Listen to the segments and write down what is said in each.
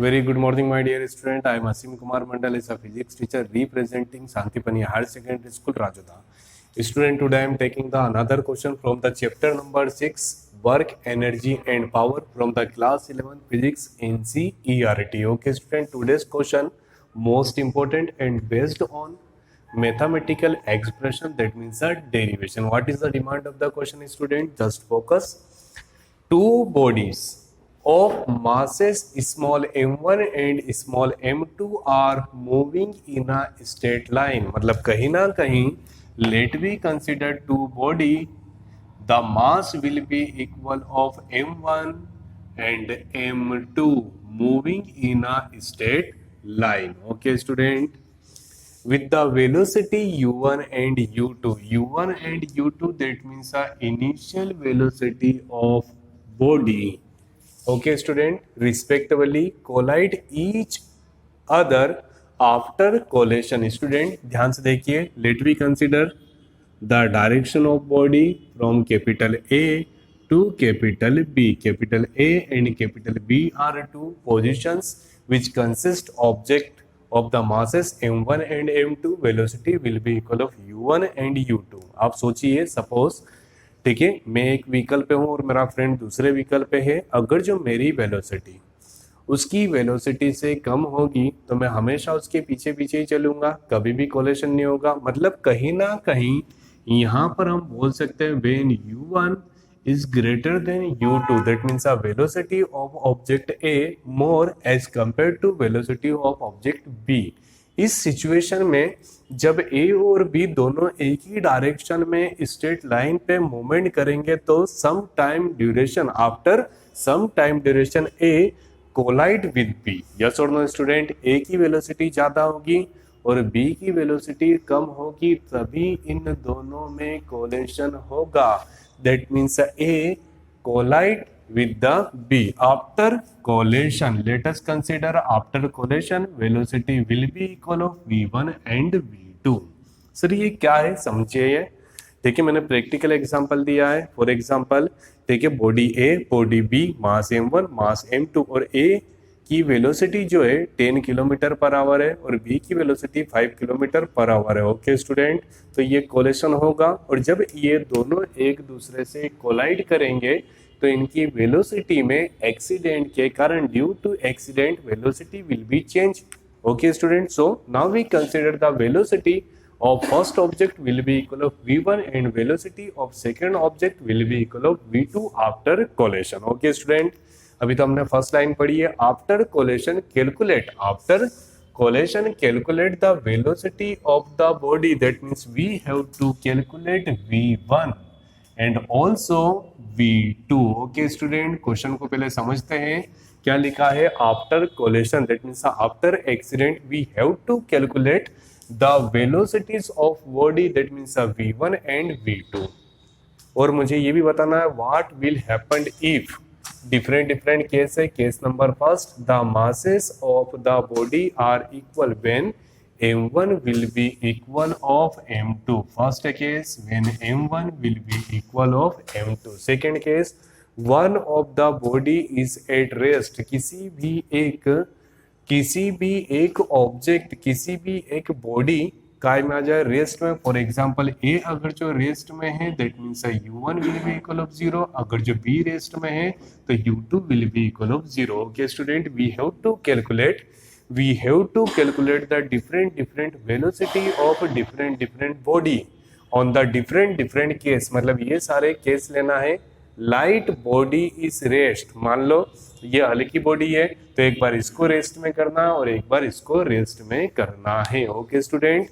Very good morning, my dear student. I am Asim Kumar Mandal, is a physics teacher representing Santipani Higher Secondary School, Rajodha. Student, today I am taking the another question from the chapter number 6, Work, Energy and Power from the class 11 Physics NCERT. Okay, student, today's question most important and based on mathematical expression, that means a derivation. What is the demand of the question, student? Just focus. Two bodies of masses small m1 and small m2 are moving in a straight line. मतलब कहीं ना कहीं let we consider two body, the mass will be equal of m1 and m2 moving in a straight line. Okay, student, with the velocity u1 and u2. u1 and u2, that means the initial velocity of body, okay student, respectively collide each other after collision. student ध्यान से देखिए, let we consider the direction of body from capital A to capital B. Capital A and capital B are two positions which consist object of the masses m1 and m2. velocity will be equal of u1 and u2. आप सोचिए, suppose ठीक है, मैं एक vehicle पे हूँ और मेरा फ्रेंड दूसरे व्हीकल पे है। अगर जो मेरी वेलोसिटी उसकी वेलोसिटी से कम होगी तो मैं हमेशा उसके पीछे पीछे ही चलूंगा, कभी भी कोलिशन नहीं होगा। मतलब कहीं ना कहीं यहाँ पर हम बोल सकते हैं when u1 is greater than u2, that means a velocity of object A more as compared to velocity of object B. इस सिचुएशन में जब ए और बी दोनों एक ही डायरेक्शन में स्ट्रेट लाइन पे मूवमेंट करेंगे तो some time duration, after some time duration A collide with B. Yes और नो स्टूडेंट? ए की वेलोसिटी ज्यादा होगी और बी की वेलोसिटी कम होगी, तभी इन दोनों में कोलिशन होगा। That means A collide with the B. After collision, let us consider after collision velocity will be equal of V1 and V2. Sir ये क्या है, समझिए। ये देखिए, मैंने प्रैक्टिकल एग्जांपल दिया है। फॉर एग्जांपल देखिए, body A, body B, mass m1, mass m2 और A की वेलोसिटी जो है 10 किलोमीटर पर आवर है और B की वेलोसिटी 5 किलोमीटर पर आवर है। ओके स्टूडेंट, तो ये कोलिशन होगा और जब ये दोनों एक दूसरे से कोलाइड करेंगे तो इनकी वेलोसिटी में एक्सीडेंट के कारण, due to accident, velocity will be change. Okay student, so now we consider the velocity of first object will be equal of v1 and velocity of second object will be equal of v2 after collision. Okay student, अभी तो हमने first line पढ़ी है। After collision calculate, after collision calculate the velocity of the body, that means we have to calculate v1 and also v2. Okay student, question को पहले समझते हैं। क्या लिखा है? After collision, that means after accident we have to calculate the velocities of body, that means v1 and v2। और मुझे ये भी बताना है what will happen if different case है। Case number first, the masses of the body are equal when m1 will be equal of m2। First case when m1 will be equal of m2। Second case, one of the body is at rest, किसी भी एक object, किसी भी एक body काय में आ जाए rest में। फॉर एग्जांपल ए अगर जो रेस्ट में है that means u1 will be equal of 0, अगर जो बी रेस्ट में है तो u2 will be equal of 0। Okay student, we have to calculate the different velocity of different body on the different case. मतलब ये सारे केस लेना है। लाइट बॉडी इज रेस्ट, मान लो ये हल्की बॉडी है तो एक बार इसको रेस्ट में करना और एक बार इसको रेस्ट में करना है। ओके स्टूडेंट,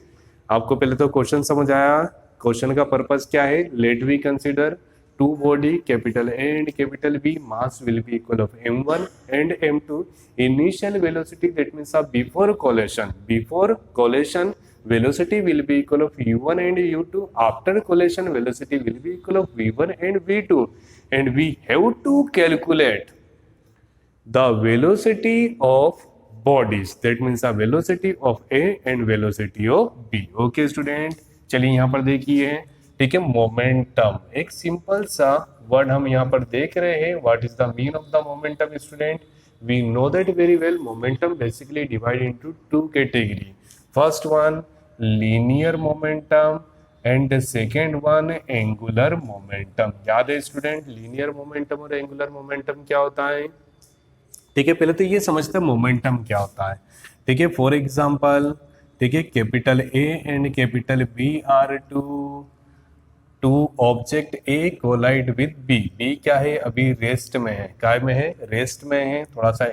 आपको पहले तो क्वेश्चन समझ आया। क्वेश्चन का पर्पस क्या है? Let we consider two body capital A and capital B, mass will be equal of m1 and m2। Initial velocity, that means before collision velocity will be equal of u1 and u2. After collision, velocity will be equal of v1 and v2, and we have to calculate the velocity of bodies, that means the velocity of A and velocity of B. Okay student, चलिए यहाँ पर देखिए, ठीक है, momentum, एक simple सा word हम यहाँ पर देख रहे हैं। What is the mean of the momentum student? we know that very well. Momentum basically divided into two category. First one linear momentum and the second one angular momentum. याद है student linear momentum और angular momentum क्या होता है? ठीक है, पहले तो ये समझते हैं मोमेंटम क्या होता है. ठीक है, फॉर एग्जाम्पल, ठीक है, capital A and capital B are two object A collide with B. B क्या है, अभी रेस्ट में है. काय में है? रेस्ट में है. थोड़ा सा,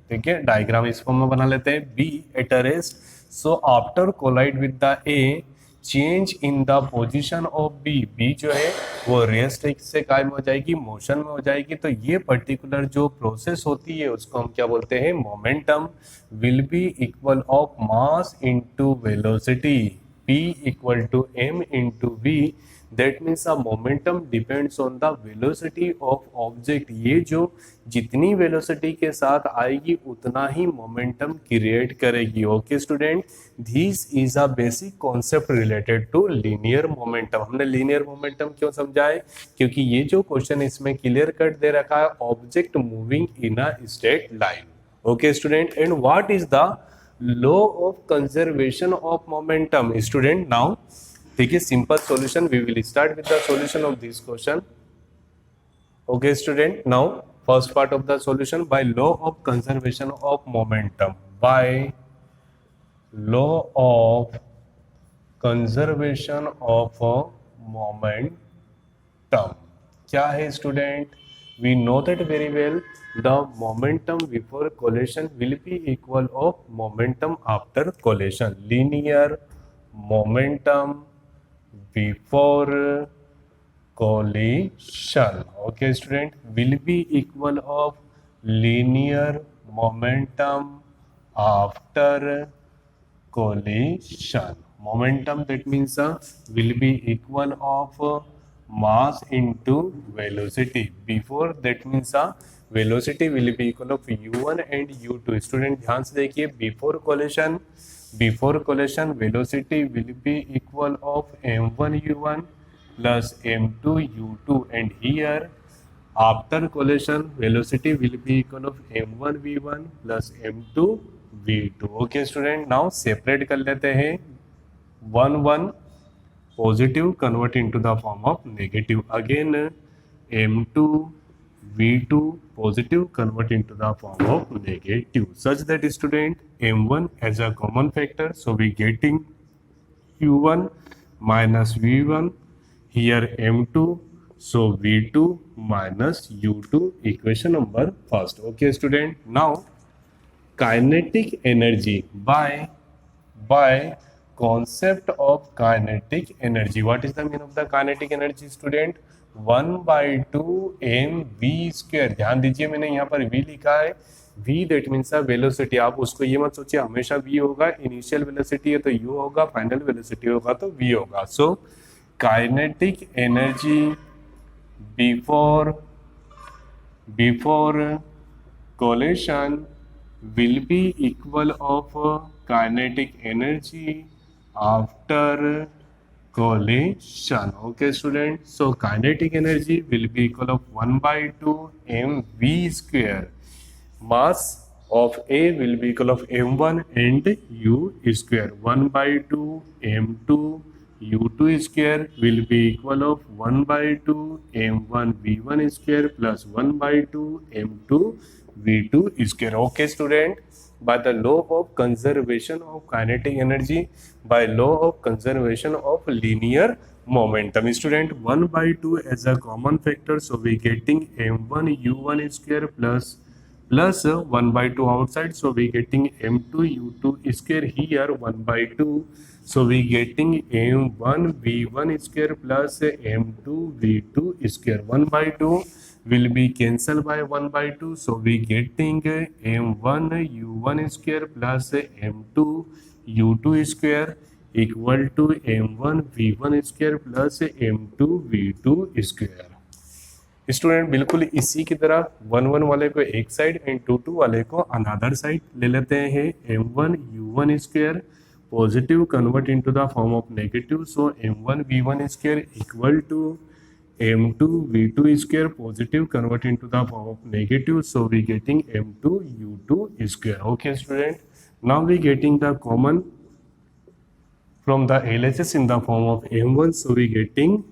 ठीक है, डायग्राम इस फॉर्म में बना लेते हैं. B at a rest, so after collide with the A change in the position of B. B जो है वो रेस्ट से कायम हो जाएगी, मोशन में हो जाएगी. तो ये पर्टिकुलर जो प्रोसेस होती है उसको हम क्या बोलते हैं? Momentum. Will be equal of mass into velocity. P equal to m into v. That means a momentum depends on the velocity of object. ये जो जितनी वेलोसिटी के साथ आएगी उतना ही मोमेंटम क्रिएट करेगी. Okay student, this is a basic concept related to linear momentum. हमने लीनियर मोमेंटम क्यों समझा है? क्योंकि ये जो क्वेश्चन इसमें क्लियर कट दे रखा है, object moving in a straight line. Okay student, and what is the law of conservation of momentum? Student, now take a simple solution. We will start with the solution of this question. Okay student, now first part of the solution. By law of conservation of momentum, by law of conservation of momentum, क्या है student? We know that very well. The momentum before collision will be equal of momentum after collision. Linear momentum before collision, okay student, will be equal of linear momentum after collision. Momentum, that means will be equal of mass into velocity. Before, that means velocity will be equal of u1 and u2. Student ध्यान से देखिए, before collision velocity will be equal of m1 u1 plus m2 u2, and here after collision velocity will be equal of m1 v1 plus m2 v2. Okay student, now separate कर लेते हैं. 1 1 positive convert into the form of negative. Again m2 v2 positive convert into the form of negative, such that student m1 as a common factor, so we getting u1 minus v1, here m2, so v2 minus u2, equation number first. Okay student, now kinetic energy by concept of kinetic energy. What is the meaning of the kinetic energy student? 1/2 mv square. ध्यान दीजिए, मैंने यहाँ पर v लिखा है. v that means velocity. आप उसको ये मत सोचिए हमेशा v होगा. इनिशियल वेलोसिटी है तो u होगा, फाइनल वेलोसिटी होगा तो v होगा. So kinetic energy before collision will be equal of kinetic energy after collision. Okay student, so kinetic energy will be equal of 1/2 mv square. Mass of A will be equal of m1 and u square. 1/2 m2 u2 square will be equal of 1/2 m1 v1 square plus 1/2 m2 v2 square. Okay student, by the law of conservation of kinetic energy, by law of conservation of linear momentum. Student, 1/2 as a common factor, so we getting m1 u1 square plus 1/2 outside, so we getting m2 u2 square. Here 1/2, so we getting m1 v1 square plus m2 v2 square. 1/2 will be cancelled by 1/2, so we getting m1 u1 square plus m2 u2 square equal to m1 v1 square plus m2 v2 square. Student बिल्कुल इसी की तरह 1 1 वाले को एक side and 2 2 वाले को another side ले लेते हैं. m1 u1 square positive convert into the form of negative, so m1 v1 square equal to m2 v2 square positive convert into the form of negative, so we getting m2 u2 square. Okay student, now we getting the common from the LHS in the form of m1, so we getting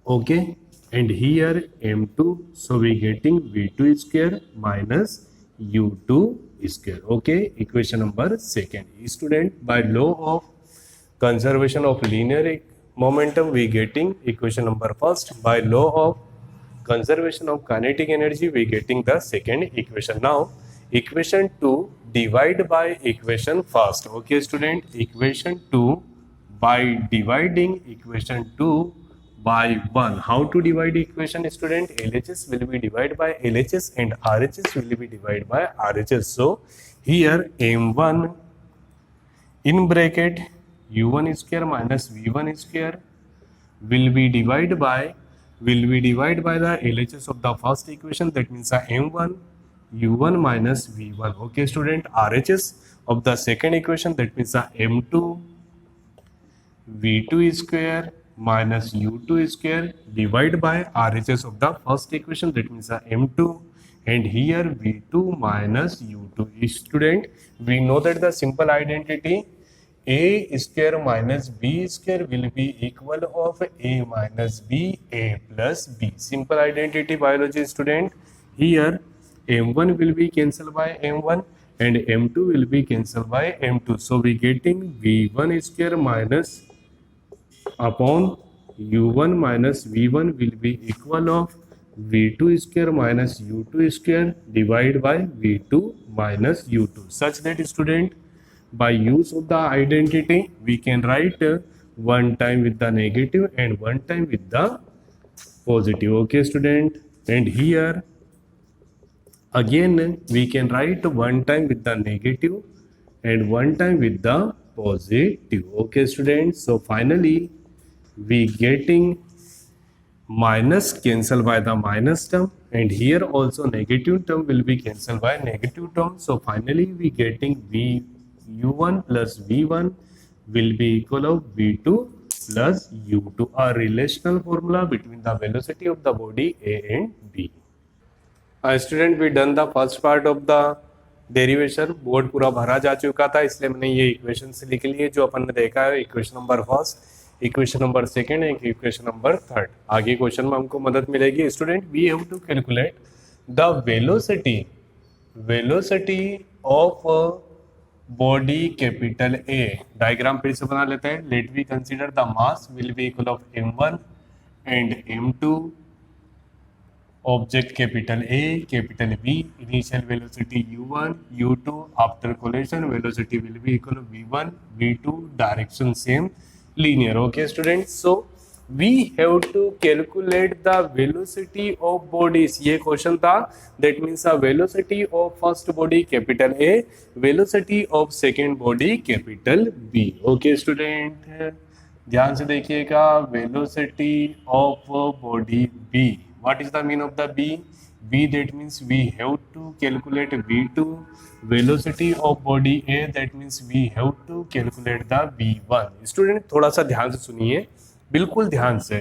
okay, and here m2, so we getting v2 square minus u2 square. Okay, equation number second. Student, by law of conservation of linear momentum, we getting equation number first. By law of conservation of kinetic energy, we getting the second equation. Now equation 2 divide by equation first. Okay student, equation 2 by dividing equation 2 by 1. How to divide equation student? LHS will be divided by LHS and RHS will be divided by RHS. So here m1 in bracket u1 square minus v1 square will be divided by the LHS of the first equation, that means m1 u1 minus v1. Okay student, RHS of the second equation, that means m2 v2 square minus u2 square divided by RHS of the first equation, that means m2, and here v2 minus u2. Student, we know that the simple identity a square minus b square will be equal of a minus b, a plus b. Simple identity biology student. Here m1 will be cancelled by m1 and m2 will be cancelled by m2. So we getting v1 square minus upon u1 minus v1 will be equal of v2 square minus u2 square divided by v2 minus u2. Such that student, by use of the identity, we can write one time with the negative and one time with the positive. Okay student, and here again we can write one time with the negative and one time with the positive. Okay students, so finally we getting minus cancel by the minus term, and here also negative term will be cancelled by negative term. So finally we getting u1 plus v1 will be equal of v2 plus u2, a relational formula between the velocity of the body A and B. Student we done the first part of the derivation. Board पूरा भरा जा चुका था, इसलिए मैंने ये equation से लिख लिए जो अपन ने देखा है. Equation number first, equation number second, एक इक्वेशन नंबर थर्ड. आगे क्वेश्चन में हमको मदद मिलेगी. Student, we have to calculate the velocity of body capital A. Diagram फिर से बना लेते हैं. Let we consider the mass will be equal of m1 and m2, object capital A, capital B, initial velocity u1, u2, after collision velocity will be equal to v1, v2, direction same, linear. Okay students, so we have to calculate the velocity of bodies. ये question था. that means the velocity of first body capital A, velocity of second body capital B. Okay student, ध्यान से देखिएगा. velocity of body B. What is the mean of the B? B, that means we have to calculate v2. Velocity of body A, that means we have to calculate the v1. Student, थोड़ा सा ध्यान से सुनिए, बिल्कुल ध्यान से.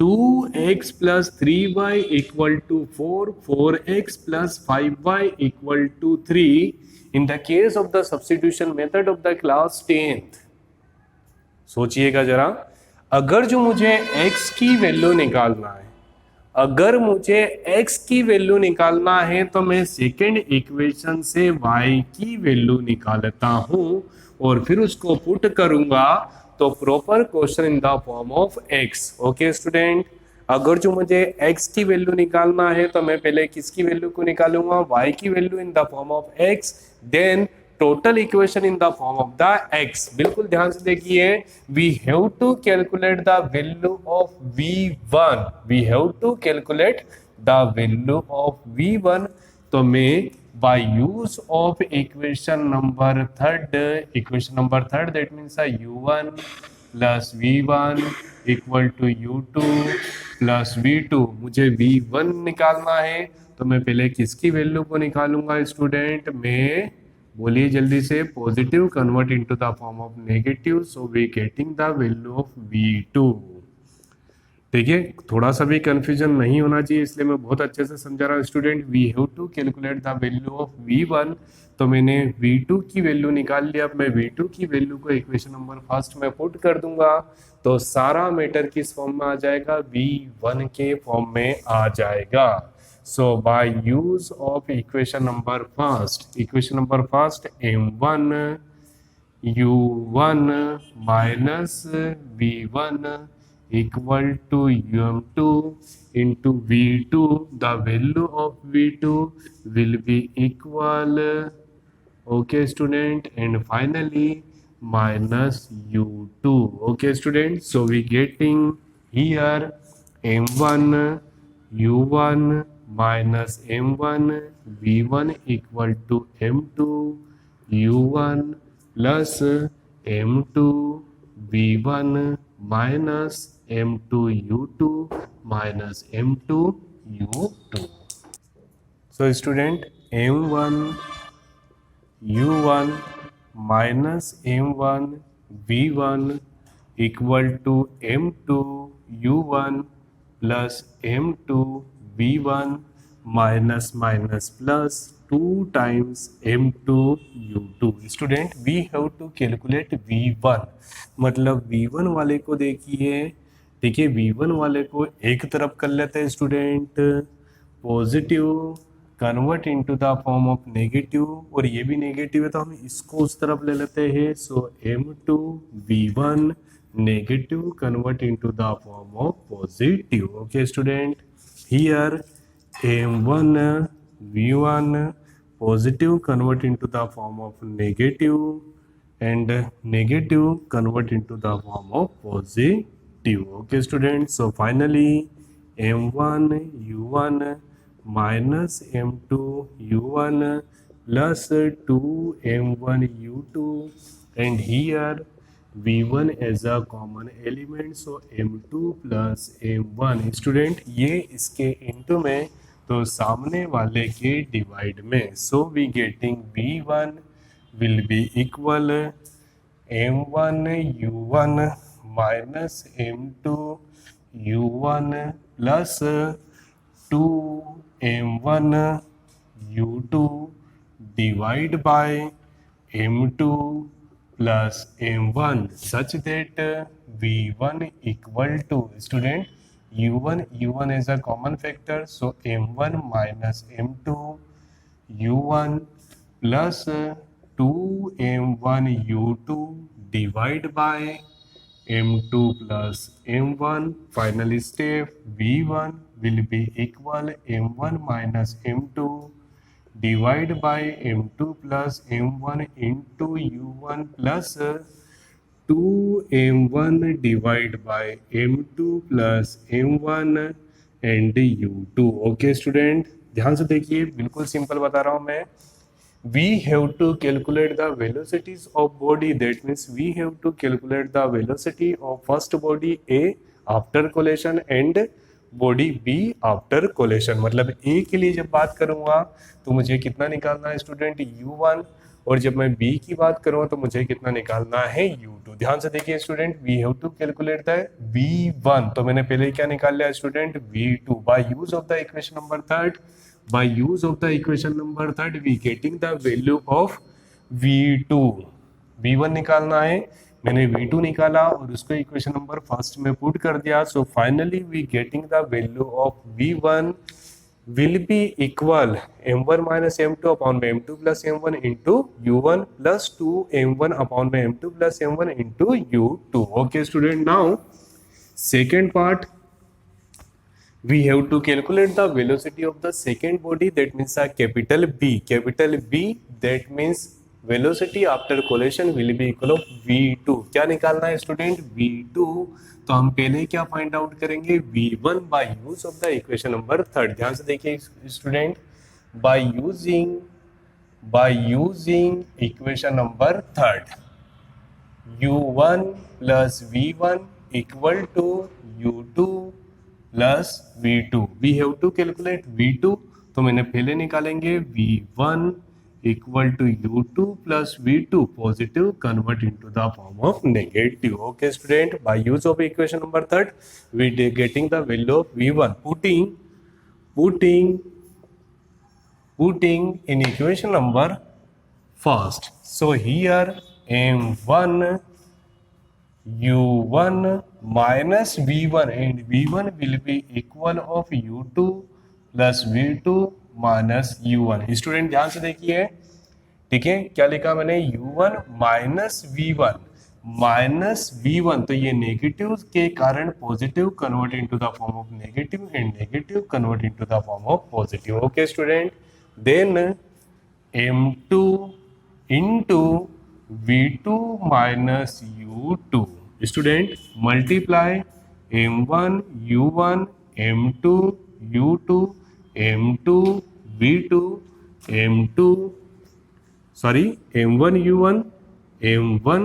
2x plus 3y equal to 4, 4x plus 5y equal to 3 in the case of the substitution method of the class 10th. सोचिएगा जरा, अगर जो मुझे x की वैल्यू निकालना है, अगर मुझे x की वैल्यू निकालना है तो मैं सेकेंड इक्वेशन से y की वैल्यू निकालता हूं और फिर उसको पुट करूंगा तो proper question in the form of x. Okay student, अगर जो मुझे x की वैल्यू निकालना है तो मैं पहले किसकी वैल्यू को निकालूंगा? y की value in the form of x, then total equation in the form of the x. बिल्कुल ध्यान से देखिए, we have to calculate the value of v1. We have to calculate the value of v1. तो मैं by use of equation number third, that means u1 plus v1 equal to u2 plus v2. मुझे v1 निकालना है तो मैं पहले किसकी value को निकालूंगा स्टूडेंट? मैं, बोलिए जल्दी से, positive convert into the form of negative, so we getting the value of v2. ठीक है, थोड़ा सा भी कंफ्यूजन नहीं होना चाहिए, इसलिए मैं बहुत अच्छे से समझा रहा हूँ student. We have to calculate the value of V1, तो मैंने V2 की वैल्यू निकाल लिया। अब मैं V2 की वैल्यू को इक्वेशन नंबर फर्स्ट में पुट कर दूंगा, तो सारा मैटर किस फॉर्म में आ जाएगा, V1 के फॉर्म में आ जाएगा। So by use of equation number first M1 U1 minus V1 equal to UM2 into V2. The value of V2 will be equal, okay student, and finally minus U2. Okay student, so we getting here M1 U1 minus M1 V1 equal to M2 U1 plus M2 V1 minus M2 U2 minus M2 U2. So student, M1 U1 minus M1 V1 equal to M2 U1 plus M2 V1 minus minus plus 2 times M2 U2. Student, we have to calculate V1, मतलब V1 वाले को देखिए, ठीक है, V1 वाले को एक तरफ कर लेते हैं student, positive convert into the form of negative, और ये भी नेगेटिव है तो हम इसको उस तरफ ले लेते हैं। सो M2 V1 negative convert into the form of positive. Okay student, here M1 V1 positive convert into the form of negative, and negative convert into the form of positive. Okay students, so finally M1 U1 minus M2 U1 plus 2 M1 U2, and here V1 as a common element, so M2 plus M1. Student, ये इसके into में तो सामने वाले के divide में, so we getting V1 will be equal M1 U1 minus M2 U1 plus 2 M1 U2 divide by M2 plus M1 such that V1 equal to, student, U1 is a common factor, so M1 minus M2 U1 plus 2 M1 U2 divide by M2 plus M1. Final step, V1 will be equal M1 minus M2 divide by M2 plus M1 into U1 plus 2 M1 divide by M2 plus M1 and U2. Okay student, ध्यान से देखिए, बिल्कुल simple बता रहा हूं मैं। We have to calculate the velocities of body, that means we have to calculate the velocity of first body A after collision and body B after collision. मतलब A के लिए जब बात करूंगा तो मुझे कितना निकालना है स्टूडेंट, U1, और जब मैं बी की बात करूंगा तो मुझे कितना निकालना है, U2। ध्यान से देखिए student, we have to calculate the V1, तो मैंने पहले क्या निकाल लिया student, V2 by use of the equation number third. By use of the equation number third we getting the value of V2। V1 निकालना है, मैंने V2 निकाला और उसको इक्वेशन नंबर फर्स्ट में पुट कर दिया। So finally we getting the value of V1 will be equal M1 minus M2 upon में M2 plus M1 into U1 plus 2 M1 upon में M2 plus M1 into U2। Okay student, now second part, we have to calculate the velocity of the second body, that means a capital B, that means velocity after collision will be equal of V2। क्या निकालना है student, V2, तो हम पहले क्या find out करेंगे, V1 by use of the equation number third. ध्यान से देखिए student, by using equation number third, U1 plus V1 equal to U2 plus V2। We have to calculate V2, तो मैंने पहले निकालेंगे V1 equal to u2 plus v2, positive convert into the form of negative. Okay student, by use of equation number third, we are getting the value of v1, putting in equation number first. So here m1 u1 minus v1 and v1 will be equal of u2 plus v2 minus u1. Student ध्यान से देखिए, ठीक है, क्या लिखा मैंने, u1 minus v1, तो ये नेगेटिव के कारण positive convert into the form of negative and negative convert into the form of positive. Okay student, then m2 into v2 minus u2. Student, multiply m1 u1 m2 u2 m2 v2 m1 u1 m1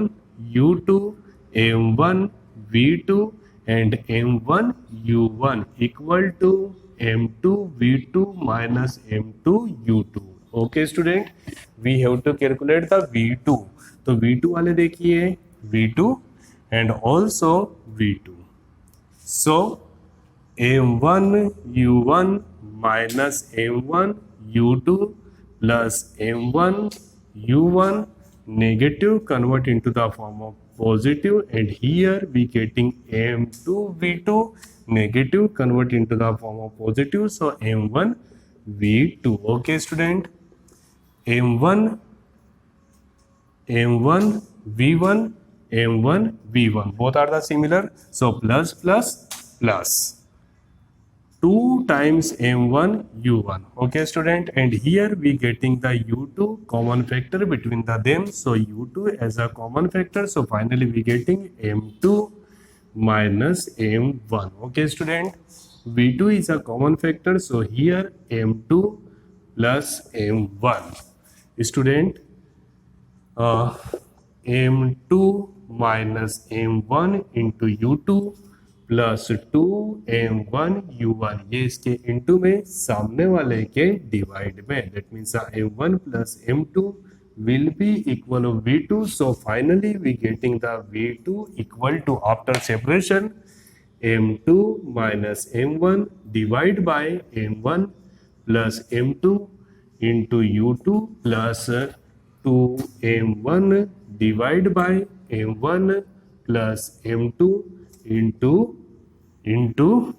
u2 m1 v2 and m1 u1 equal to m2 v2 minus m2 u2. Okay student, we have to calculate the v2. तो v2 वाले देखिए, v2 and also v2. So m1 u1 minus m1 u2 plus m1 u1 negative convert into the form of positive, and here we getting m2 v2 negative convert into the form of positive, so m1 v2. Okay student, m1 v1 m1 v1 both are the similar, so plus plus plus 2 times m1 u1. Okay student, and here we getting the u2 common factor between them, so u2 as a common factor, so finally we getting m2 minus m1. Okay student, v2 is a common factor, so here m2 plus m1. Student, m2 minus m1 into u2 plus 2m1 u1, ये इसके into में सामने वाले के divide में, that means m1 plus m2 will be equal of v2, so finally we getting the v2 equal to, after separation, m2 minus m1 divide by m1 plus m2 into u2 plus 2m1 divide by m1 plus m2 into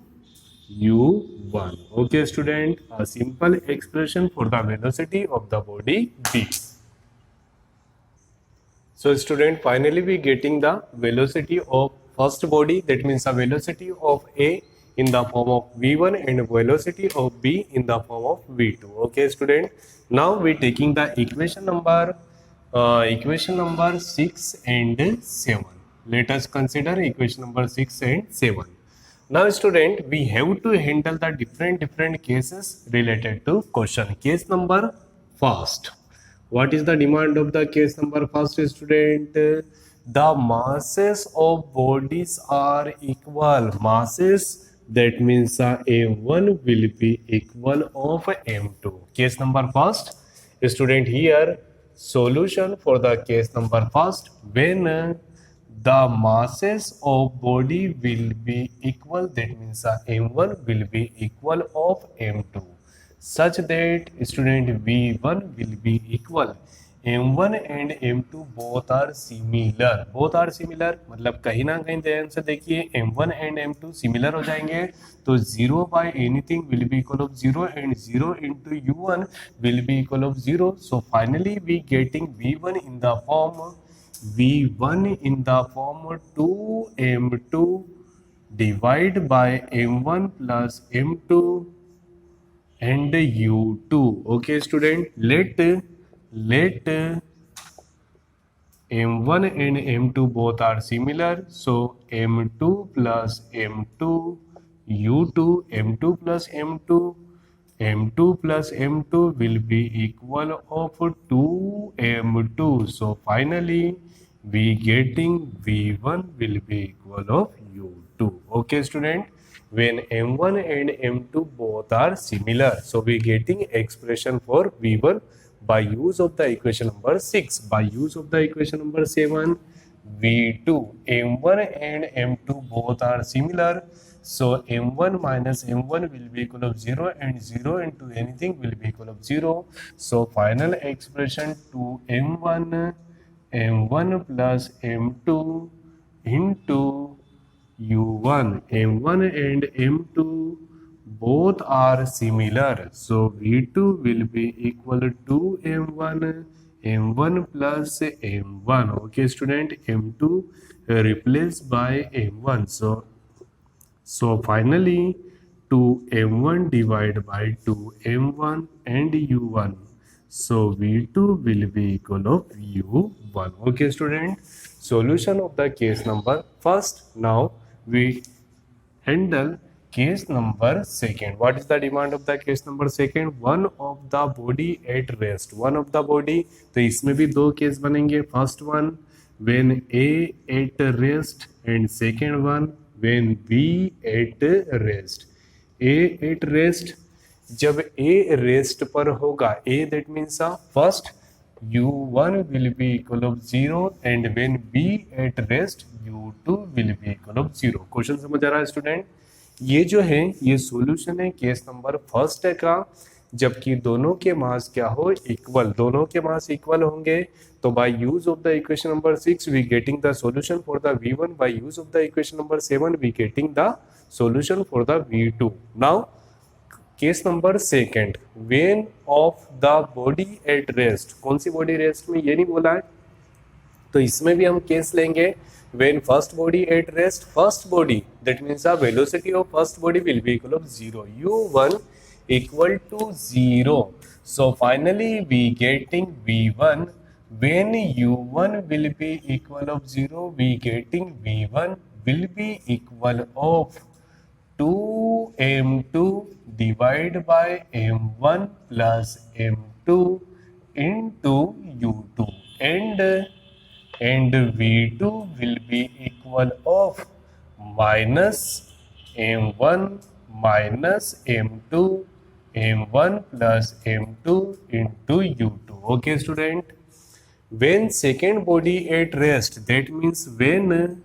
u1. Okay student, a simple expression for the velocity of the body b. So student, finally we getting the velocity of first body, that means the velocity of A in the form of v1 and velocity of B in the form of v2. Okay student, now we taking the equation number 6 and 7. Let us consider equation number 6 and 7. Now student, we have to handle the different cases related to question. Case number first. What is the demand of the case number first, student? The masses of bodies are equal. Masses, that means m1 will be equal of m2. Case number first, student, here solution for the case number first, when the masses of body will be equal, that means m1 will be equal of m2, such that student v1 will be equal, m1 and m2 both are similar. Both are similar मतलब कहीं ना कहीं ध्यान से देखिए, m1 and m2 similar हो जाएंगे, तो 0 by anything will be equal of 0 and 0 into u1 will be equal of 0. So finally we getting v1 in the form 2m2 divide by m1 plus m2 and u2. Okay student, let m1 and m2 both are similar, so m2 plus m2 u2, m2 plus m2 will be equal of 2m2, so finally we getting v1 will be equal of u2. Okay student, when m1 and m2 both are similar, so we getting expression for v1 by use of the equation number 6. By use of the equation number 7, V2, M1 and M2 both are similar. So M1 minus M1 will be equal of 0 and 0 into anything will be equal of 0. So final expression to M1 plus M2 into U1. M1 and M2 both are similar. So V2 will be equal to M1 plus M1. Okay, student, M2 replaced by M1. So finally 2M1 divided by 2M1 and U1. So V2 will be equal of U1. Okay, student. Solution of the case number first. Now we handle case number second. What is the demand of the case number second? One of the body at rest. One of the body. तो इसमें भी दो case बनेंगे. First one when A at rest and second one when B at rest. A at rest, जब A rest पर होगा, A that means first U1 will be equal of 0 and when B at rest U2 will be equal of 0. Question समझ आ रहा है student? ये जो है ये सॉल्यूशन है केस नंबर फर्स्ट का, जबकि दोनों के मास क्या हो, इक्वल. दोनों के मास इक्वल होंगे तो by use of the equation number 6 we getting the solution for the V1. By use of the equation number 7 we getting the solution for the V2. Now case number second, when of the body at rest. कौन सी body rest में, ये नहीं बोला है, तो इसमें भी हम केस लेंगे when first body at rest. First body, that means the velocity of first body will be equal of 0. U1 equal to 0. So finally we getting V1. When U1 will be equal of 0, we getting V1 will be equal of 2M2 divided by M1 plus M2 into U2 and V2 will be equal of minus M1 minus M2 M1 plus M2 into U2. Okay, student. When second body at rest, that means when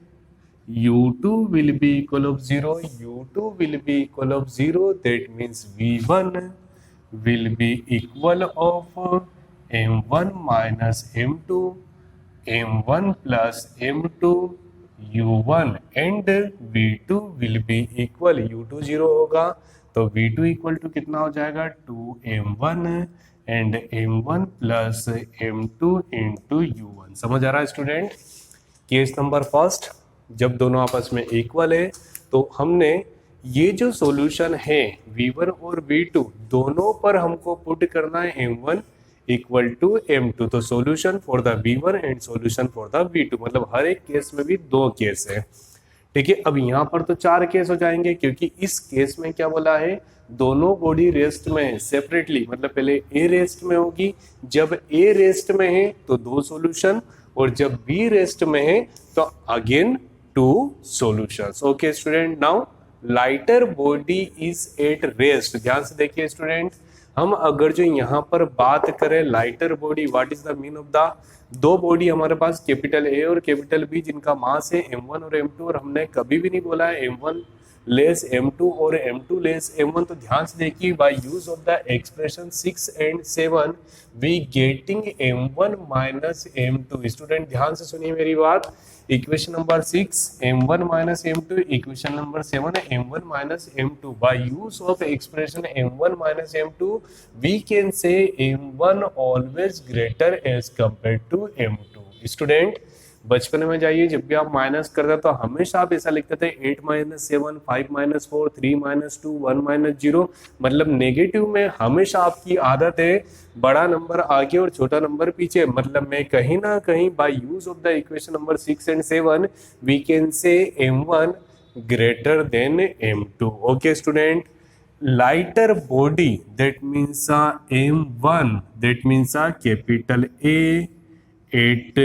U2 will be equal of 0, U2 will be equal of 0, that means V1 will be equal of M1 minus M2 M1 plus M2 U1 and V2 will be equal. U2 0 होगा तो V2 equal to कितना हो जाएगा, 2M1 and M1 plus M2 into U1. समझ आ रहा है student? Case number first, जब दोनों आपस में इक्वल है तो हमने ये जो सॉल्यूशन है V1 और V2 दोनों पर हमको पुट करना है M1 इक्वल टू M2. तो solution for the V1 and solution for the V2, मतलब हर एक केस में भी दो केस है. ठीक है, अब यहाँ पर तो चार केस हो जाएंगे क्योंकि इस केस में क्या बोला है, दोनों बॉडी रेस्ट में है सेपरेटली, मतलब पहले A रेस्ट में होगी, जब A रेस्ट में है तो दो सॉल्यूशन और जब B रेस्ट में है तो again two solutions. Okay student, now lighter body is at rest. ध्यान से देखिए स्टूडेंट, हम अगर जो यहाँ पर बात करें lighter body, what is the mean of the, दो बॉडी हमारे पास कैपिटल ए और कैपिटल बी जिनका मास है M1 और M2, और हमने कभी भी नहीं बोला है M1 लेस M2 और M2 लेस M1. तो ध्यान से देखिए, by use of the expression 6 and 7 we getting M1 minus M2. Student ध्यान से सुनिए मेरी बात, equation number 6 M1 minus M2, equation number 7 M1 minus M2. By use of expression M1 minus M2 we can say M1 always greater as compare to M2. Student बचपन में जाइए, जब भी आप माइनस करते तो हमेशा आप ऐसा लिखते थे 8 माइनस 7, 5 माइनस 4, 3 माइनस 2, 1 माइनस 0. मतलब नेगेटिव में हमेशा आपकी आदत है बड़ा नंबर आगे और छोटा नंबर पीछे. मतलब मैं कहीं ना कहीं by use of the equation number 6 and 7 we can say M1 greater than M2. Okay student, lighter body, that means M1, that means capital A at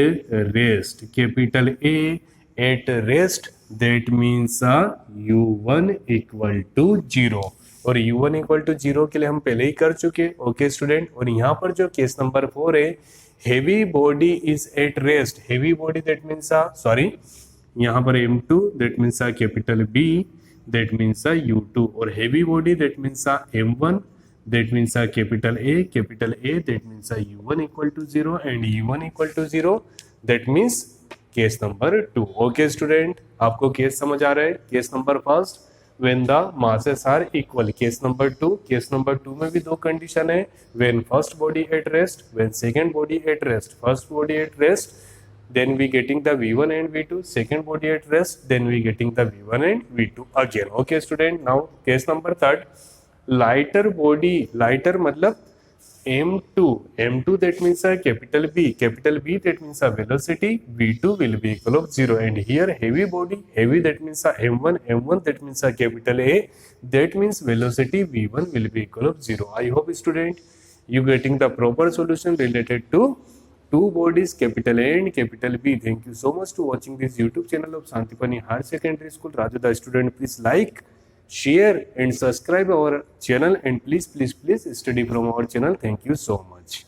rest, capital A at rest, that means U1 equal to 0. और u1 equal to 0 के लिए हम पहले ही कर चुके। Okay student, और यहाँ पर जो केस नंबर 4 है, heavy body is at rest. Heavy body that means sorry, यहाँ पर m2 that means capital B that means u2, और heavy body that means m1 that means capital A that means u1 equal to 0 and u1 equal to 0, that means case number 2। Okay student, आपको case समझ आ रहा है? Case number first when the masses are equal. Case number 2, case number 2 में भी दो condition है, when first body at rest, when second body at rest. First body at rest, then we getting the v1 and v2, second body at rest, then we getting the v1 and v2 again। okay student, now case number third, lighter body, lighter मतलब m2, m2 that means capital B that means velocity v2 will be equal of 0, and here heavy body, heavy that means m1 that means capital A, that means velocity v1 will be equal of 0। I hope student you getting the proper solution related to two bodies capital A and capital B। Thank you so much to watching this YouTube channel of Santipani Higher Secondary School Rajoda। Student, please like, share and subscribe our channel, and please study from our channel। Thank you so much।